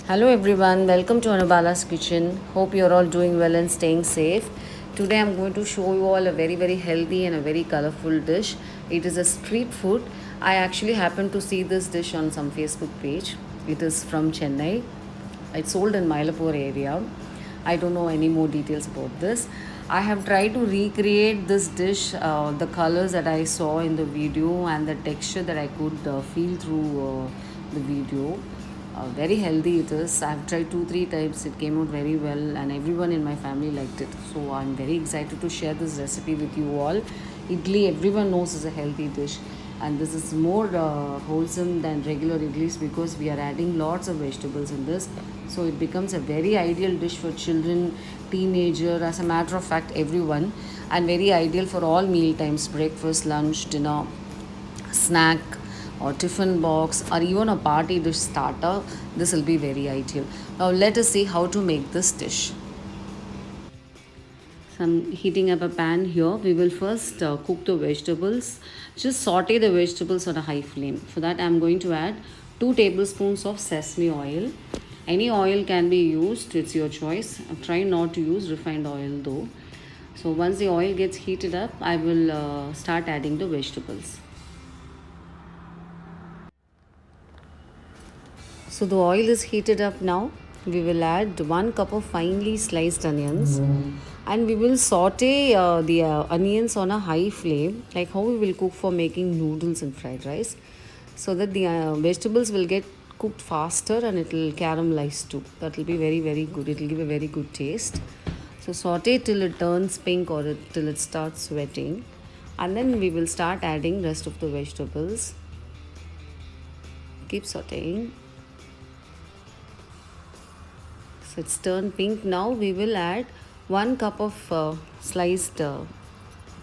Hello everyone, welcome to Anubala's kitchen. Hope you're all doing well and staying safe. Today I'm going to show you all a very healthy and a very colorful dish. It is a street food. I actually happened to see this dish on some Facebook page. It is from Chennai. It's sold in Mylapore area. I don't know any more details about this. I have tried to recreate this dish, the colors that I saw in the video and the texture that I could feel through the video. Very healthy it is. I've tried 2 3 times. It came out very well, and everyone in my family liked it. So I'm very excited to share this recipe with you all. Idli, everyone knows, is a healthy dish, and this is more wholesome than regular idlis because we are adding lots of vegetables in this. So it becomes a very ideal dish for children, teenager, as a matter of fact, everyone, and very ideal for all meal times: breakfast, lunch, dinner, snack, or tiffin box, or even a party dish starter. This will be very ideal. Now let us see how to make this dish. So I'm heating up a pan here. We will first cook the vegetables. Just saute the vegetables on a high flame. For that I'm going to add 2 tablespoons of sesame oil. Any oil can be used, it's your choice. I'm trying not to use refined oil though. So once the oil gets heated up, I will start adding the vegetables. So the oil is heated up now. We will add 1 cup of finely sliced onions, and we will saute the onions on a high flame, like how we will cook for making noodles and fried rice, so that the vegetables will get cooked faster and it will caramelize too. That will be very good. It will give a very good taste. So saute till it turns pink or till it starts sweating, and then we will start adding rest of the vegetables. Keep sauteing. So it's turned pink now. We will add 1 cup of sliced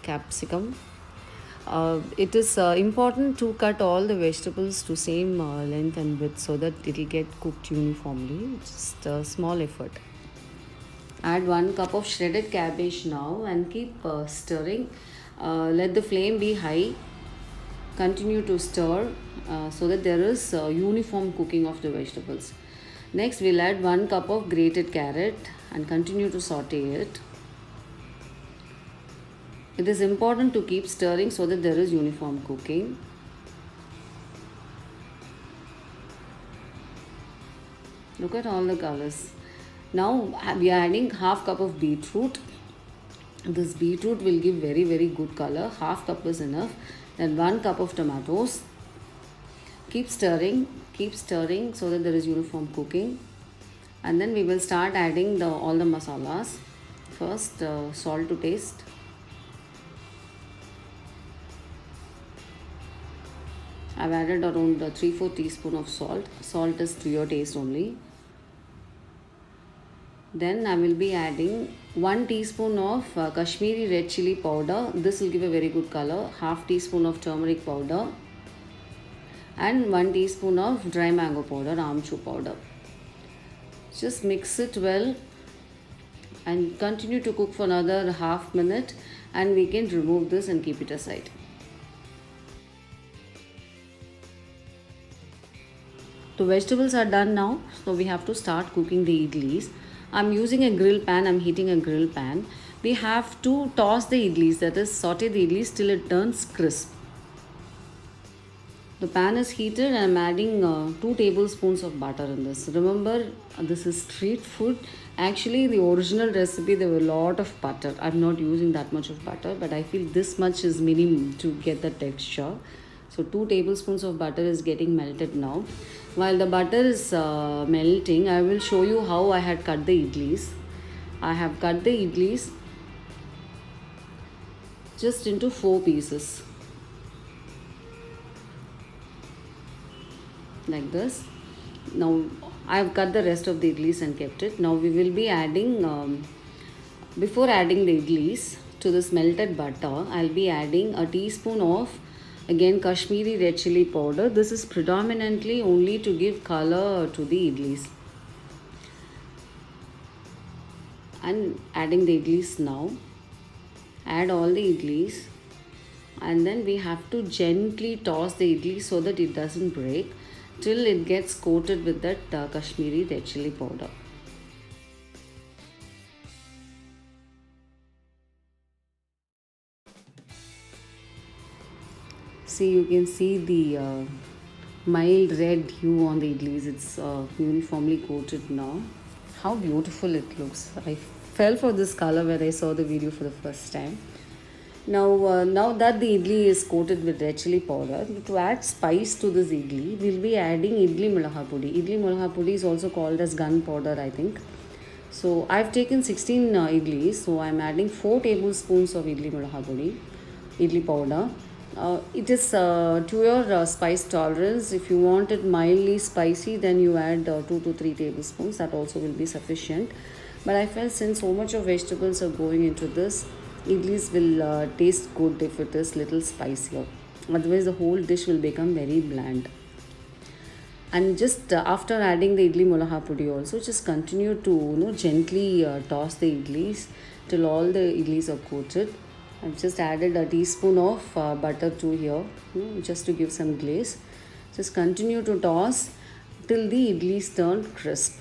capsicum. It is important to cut all the vegetables to same length and width so that it will get cooked uniformly. Just a small effort. Add 1 cup of shredded cabbage now and keep stirring. Let the flame be high. Continue to stir so that there is uniform cooking of the vegetables. Next, we'll add 1 cup of grated carrot and continue to saute it. It is important to keep stirring so that there is uniform cooking. Look at all the colors. Now we are adding half cup of beetroot. This beetroot will give very good color. Half cup is enough. Then 1 cup of tomatoes. Keep stirring so that there is uniform cooking, and then we will start adding all the masalas. First, salt to taste. I've added around 3/4 teaspoon of salt. Salt is to your taste only. Then I will be adding 1 teaspoon of Kashmiri red chili powder. This will give a very good color. Half teaspoon of turmeric powder, and 1 teaspoon of dry mango powder, amchur powder. Just mix it well and continue to cook for another half minute, and we can remove this and keep it aside. The vegetables are done now, so we have to start cooking the idlis. I'm using a grill pan. I'm heating a grill pan. We have to toss the idlis, that is saute the idlis till it turns crisp. The pan is heated and I'm adding 2 tablespoons of butter in this. Remember, this is street food. Actually, the original recipe, there were a lot of butter. I'm not using that much of butter, but I feel this much is minimum to get the texture. So 2 tablespoons of butter is getting melted now. While the butter is melting, I will show you how I had cut the idlis. I have cut the idlis just into 4 pieces. Like this. Now I have cut the rest of the idlis and kept it. Now we will be adding, before adding the idlis to this melted butter, I'll be adding a teaspoon of, again, Kashmiri red chili powder. This is predominantly only to give color to the idlis. And adding the idlis now. Add all the idlis, and then we have to gently toss the idli so that it doesn't break. till it gets coated with that Kashmiri red chili powder. See, you can see the mild red hue on the idlis. It's uniformly coated now. How beautiful it looks. I fell for this color when I saw the video for the first time. Now that the idli is coated with red chili powder, to add spice to this idli, we'll be adding idli mulaha pudi. Idli mulaha pudi is also called as gun powder, I think. So I've taken 16 idlis, so I'm adding 4 tablespoons of idli mulaha pudi, idli powder. It is to your spice tolerance. If you want it mildly spicy, then you add 2 to 3 tablespoons. That also will be sufficient. But I felt since so much of vegetables are going into this, idlis will taste good if it is little spicier. Otherwise, the whole dish will become very bland. And just after adding the idli mulaha pudi also, just continue to gently toss the idlis till all the idlis are coated. I've just added a teaspoon of butter to here, just to give some glaze. Just continue to toss till the idlis turn crisp.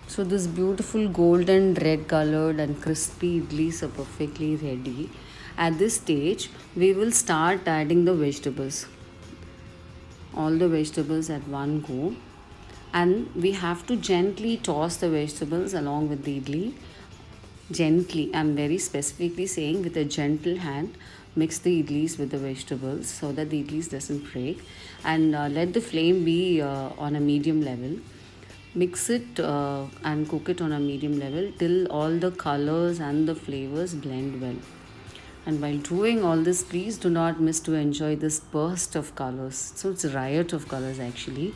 So this beautiful golden red colored and crispy idlis are perfectly ready. At this stage, we will start adding the vegetables. All the vegetables at one go, and we have to gently toss the vegetables along with the idli. Gently, I'm very specifically saying with a gentle hand, mix the idlis with the vegetables so that the idlis doesn't break, and let the flame be on a medium level. Mix it and cook it on a medium level till all the colors and the flavors blend well. And while doing all this, please do not miss to enjoy this burst of colors. So it's a riot of colors actually.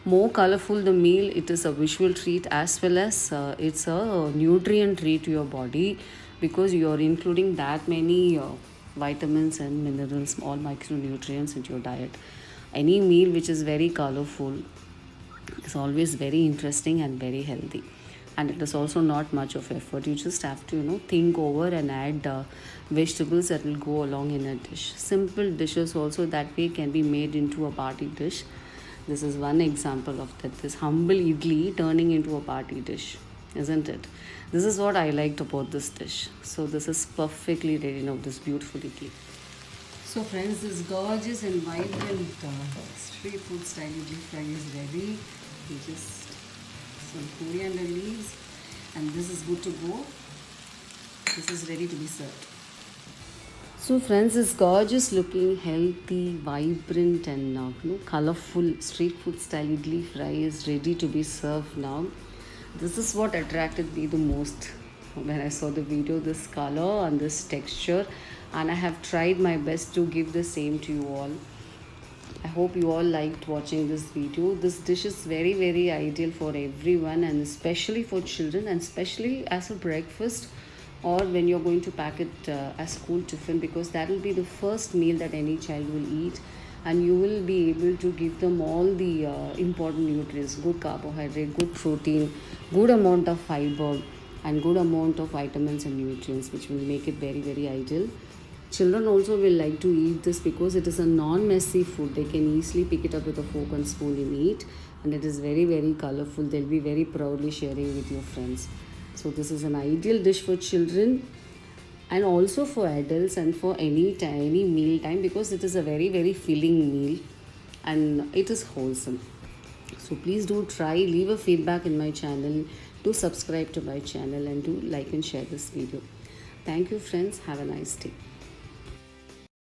More colorful the meal, it is a visual treat as well as it's a nutrient treat to your body, because you are including that many vitamins and minerals, all micronutrients into your diet. Any meal which is very colorful is always very interesting and very healthy, and it is also not much of effort. You just have to think over and add vegetables that will go along in a dish. Simple dishes also that way can be made into a party dish. This is one example of that, this humble idli turning into a party dish, isn't it? This is what I liked about this dish. So this is perfectly ready now, this beautiful idli. So friends, this gorgeous and vibrant street food style idli fry is ready. We just some coriander leaves, and this is good to go. This is ready to be served. So friends, this gorgeous looking, healthy, vibrant and colorful street food style idli fry is ready to be served now. This is what attracted me the most when I saw the video, this color and this texture, and I have tried my best to give the same to you all. I hope you all liked watching this video. This dish is very, very ideal for everyone, and especially for children, and especially as a breakfast or when you're going to pack it as school tiffin, because that will be the first meal that any child will eat, and you will be able to give them all the important nutrients, good carbohydrate, good protein, good amount of fiber, and good amount of vitamins and nutrients, which will make it very, very ideal. Children also will like to eat this because it is a non-messy food. They can easily pick it up with a fork and spoon and eat, and it is very, very colorful. They'll be very proudly sharing with your friends. So this is an ideal dish for children and also for adults and for any time, any meal time, because it is a very, very filling meal and it is wholesome. So please do try, leave a feedback in my channel, do subscribe to my channel, and do like and share this video. Thank you friends, have a nice day.